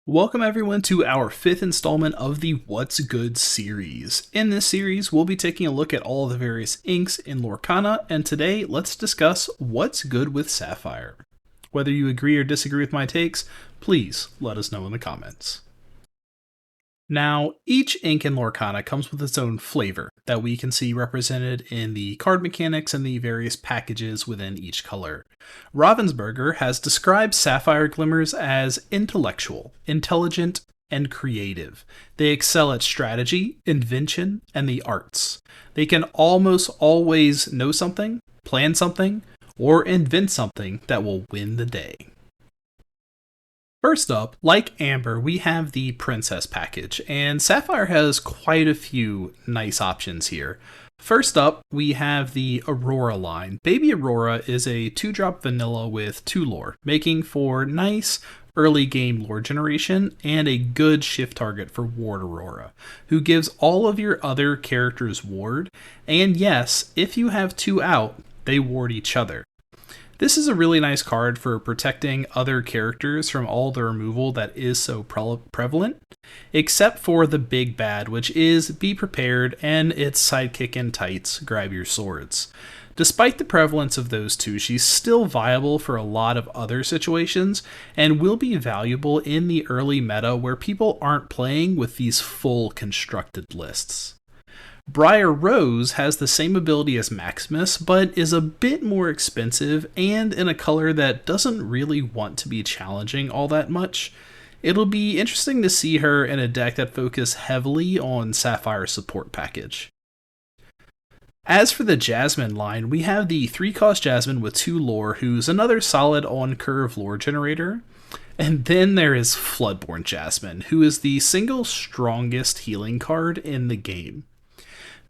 Welcome everyone to our fifth installment of the What's Good series. In this series, we'll be taking a look at all the various inks in Lorcana, and today let's discuss what's good with Sapphire. Whether you agree or disagree with my takes, please let us know in the comments. Now, each ink in Lorcana comes with its own flavor that we can see represented in the card mechanics and the various packages within each color. Ravensburger has described Sapphire Glimmers as intellectual, intelligent, and creative. They excel at strategy, invention, and the arts. They can almost always know something, plan something, or invent something that will win the day. First up, like Amber, we have the Princess package, and Sapphire has quite a few nice options here. First up, we have the Aurora line. Baby Aurora is a 2-drop vanilla with 2 lore, making for nice early game lore generation and a good shift target for Ward Aurora, who gives all of your other characters ward, and yes, if you have 2 out, they ward each other. This is a really nice card for protecting other characters from all the removal that is so prevalent, except for the big bad, which is Be Prepared and its sidekick in tights, Grab Your Swords. Despite the prevalence of those two, she's still viable for a lot of other situations and will be valuable in the early meta where people aren't playing with these full constructed lists. Briar Rose has the same ability as Maximus, but is a bit more expensive and in a color that doesn't really want to be challenging all that much. It'll be interesting to see her in a deck that focuses heavily on Sapphire support package. As for the Jasmine line, we have the 3-cost Jasmine with 2 lore, who's another solid on-curve lore generator. And then there is Floodborn Jasmine, who is the single strongest healing card in the game.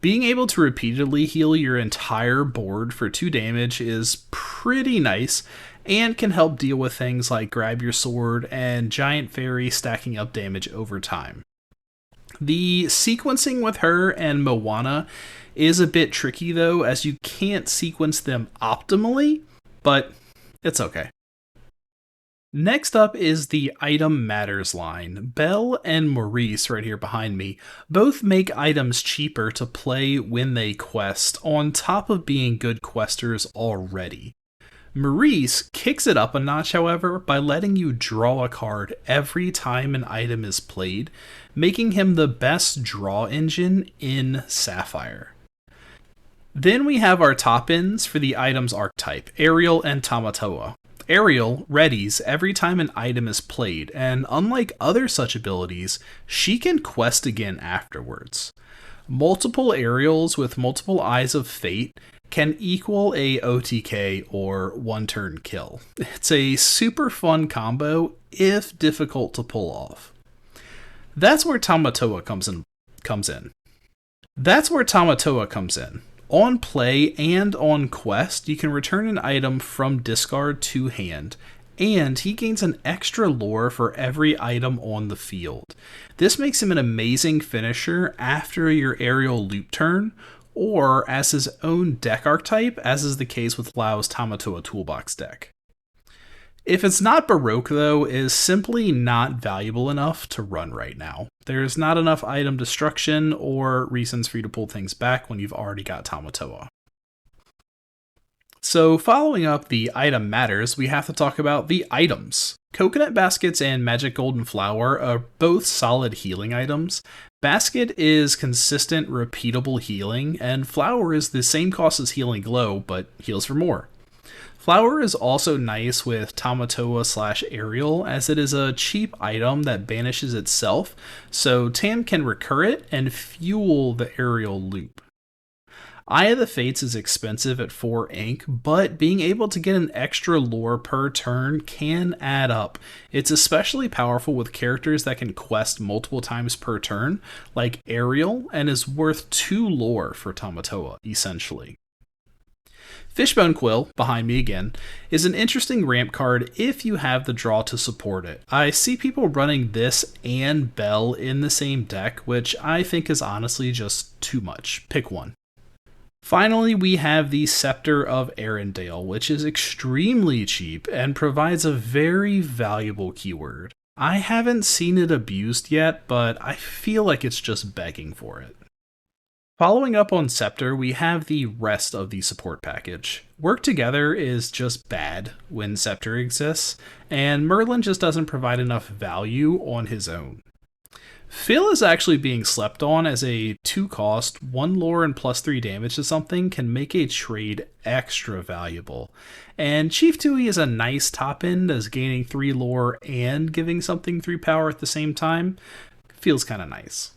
Being able to repeatedly heal your entire board for 2 damage is pretty nice and can help deal with things like Grab Your Sword and Giant Fairy stacking up damage over time. The sequencing with her and Moana is a bit tricky though, as you can't sequence them optimally, but it's okay. Next up is the Item Matters line. Belle and Maurice, right here behind me, both make items cheaper to play when they quest, on top of being good questers already. Maurice kicks it up a notch, however, by letting you draw a card every time an item is played, making him the best draw engine in Sapphire. Then we have our top-ends for the items archetype, Ariel and Tamatoa. Ariel readies every time an item is played, and unlike other such abilities, she can quest again afterwards. Multiple Ariels with multiple Eyes of Fate can equal a OTK or one-turn kill. It's a super fun combo, if difficult to pull off. That's where Tamatoa comes in. On play and on quest, you can return an item from discard to hand, and he gains an extra lore for every item on the field. This makes him an amazing finisher after your aerial loop turn, or as his own deck archetype, as is the case with Lau's Tamatoa Toolbox deck. If it's not Baroque, though, it is simply not valuable enough to run right now. There's not enough item destruction or reasons for you to pull things back when you've already got Tamatoa. So following up the Item Matters, we have to talk about the items. Coconut Baskets and Magic Golden Flower are both solid healing items. Basket is consistent, repeatable healing, and Flower is the same cost as Healing Glow, but heals for more. Flower is also nice with Tamatoa/Ariel, as it is a cheap item that banishes itself, so Tam can recur it and fuel the aerial loop. Eye of the Fates is expensive at 4 ink, but being able to get an extra lore per turn can add up. It's especially powerful with characters that can quest multiple times per turn, like Ariel, and is worth 2 lore for Tamatoa, essentially. Fishbone Quill, behind me again, is an interesting ramp card if you have the draw to support it. I see people running this and Belle in the same deck, which I think is honestly just too much. Pick one. Finally, we have the Scepter of Arendelle, which is extremely cheap and provides a very valuable keyword. I haven't seen it abused yet, but I feel like it's just begging for it. Following up on Scepter, we have the rest of the support package. Work Together is just bad when Scepter exists, and Merlin just doesn't provide enough value on his own. Phil is actually being slept on as a 2-cost, 1 lore and +3 damage to something can make a trade extra valuable. And Chief Tui is a nice top end as gaining 3 lore and giving something 3 power at the same time. Feels kinda nice.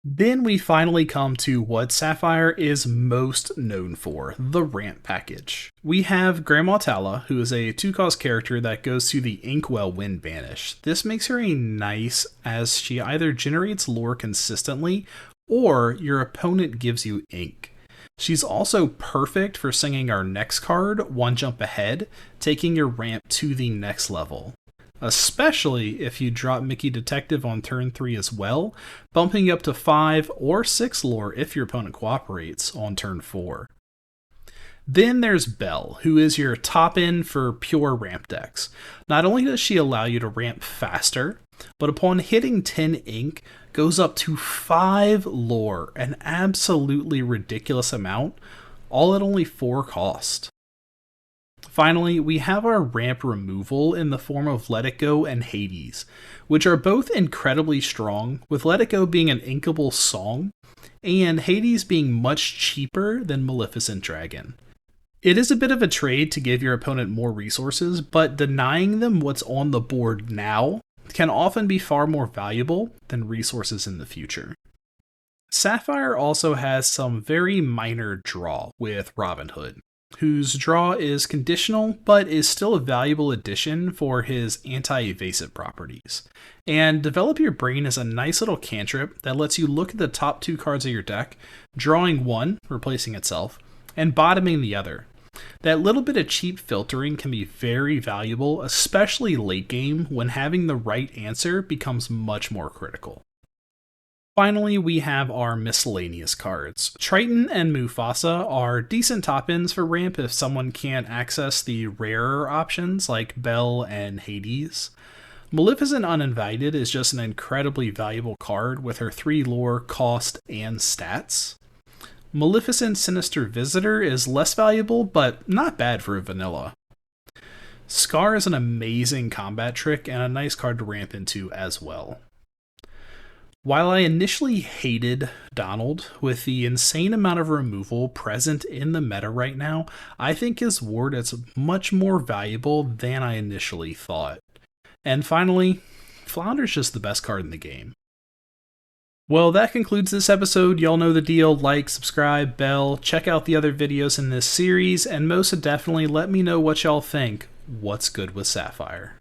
Then we finally come to what Sapphire is most known for, the ramp package. We have Grandma Tala, who is a 2-cost character that goes to the Inkwell Wind Banish. This makes her a nice, as she either generates lore consistently, or your opponent gives you ink. She's also perfect for singing our next card, One Jump Ahead, taking your ramp to the next level. Especially if you drop Mickey Detective on turn 3 as well, bumping up to 5 or 6 lore if your opponent cooperates on turn 4. Then there's Belle, who is your top end for pure ramp decks. Not only does she allow you to ramp faster, but upon hitting 10 ink, goes up to 5 lore, an absolutely ridiculous amount, all at only 4 cost. Finally, we have our ramp removal in the form of Let It Go and Hades, which are both incredibly strong, with Let It Go being an inkable song, and Hades being much cheaper than Maleficent Dragon. It is a bit of a trade to give your opponent more resources, but denying them what's on the board now can often be far more valuable than resources in the future. Sapphire also has some very minor draw with Robin Hood, whose draw is conditional but is still a valuable addition for his anti-evasive properties. And Develop Your Brain is a nice little cantrip that lets you look at the top 2 cards of your deck, drawing one, replacing itself, and bottoming the other. That little bit of cheap filtering can be very valuable, especially late game when having the right answer becomes much more critical. Finally, we have our miscellaneous cards. Triton and Mufasa are decent top ends for ramp if someone can't access the rarer options like Belle and Hades. Maleficent Uninvited is just an incredibly valuable card with her 3 lore, cost, and stats. Maleficent Sinister Visitor is less valuable, but not bad for a vanilla. Scar is an amazing combat trick and a nice card to ramp into as well. While I initially hated Donald, with the insane amount of removal present in the meta right now, I think his ward is much more valuable than I initially thought. And finally, Flounder's just the best card in the game. Well, that concludes this episode. Y'all know the deal. Like, subscribe, bell, check out the other videos in this series, and most definitely let me know what y'all think. What's good with Sapphire?